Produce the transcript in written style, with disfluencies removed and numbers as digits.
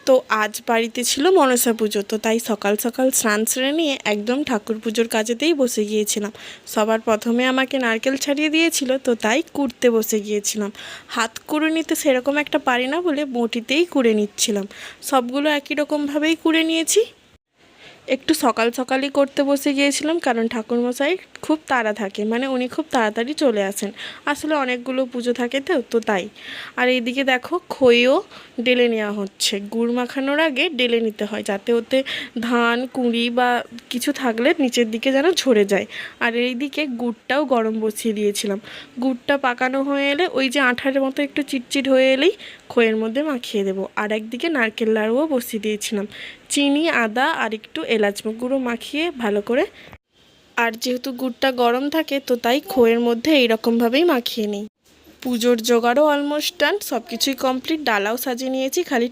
তো আজ বাড়িতে ছিল মনসা পুজো, তো তাই সকাল সকাল স্নান সেরে নিয়ে একদম ঠাকুর পুজোর কাজেতেই বসে গিয়েছিলাম। সবার প্রথমে আমাকে নারকেল ছাড়িয়ে দিয়েছিল, তো তাই কুড়তে বসে গিয়েছিলাম। হাত কুড়ে নিতে সেরকম একটা পারি না বলে বটিতেই কুড়ে নিচ্ছিলাম। সবগুলো একই রকমভাবেই কুড়ে নিয়েছি। একটু সকাল সকালই করতে বসে গিয়েছিলাম, কারণ ঠাকুরমশাই খুব তাড়া থাকে, মানে উনি খুব তাড়াতাড়ি চলে আসেন। আসলে অনেকগুলো পুজো থাকে তো তাই। আর এইদিকে দেখো খইও ডেলে নেওয়া হচ্ছে। গুড় মাখানোর আগে ডেলে নিতে হয়, যাতে ওতে ধান কুঁড়ি বা কিছু থাকলে নিচের দিকে যেন ঝরে যায়। আর এইদিকে গুড়টাও গরম বসিয়ে দিয়েছিলাম। গুড়টা পাকানো হয়ে এলে ওই যে আঠার মতো একটু চিটচিট হয়ে এলেই খইয়ের মধ্যে মাখিয়ে দেবো। আর একদিকে নারকেল নাড়ুও বসিয়ে দিয়েছিলাম। চিনি, আদা আর একটু এলাচ গুঁড়ো মাখিয়ে ভালো করে, আর যেহেতু গুড়টা গরম থাকে তো তাই খইয়ের মধ্যে এইরকমভাবেই মাখিয়ে নিই। পুজোর জোগাড়ও অলমোস্ট ডান, সব কিছুই কমপ্লিট। ডালাও সাজিয়ে নিয়েছি, খালি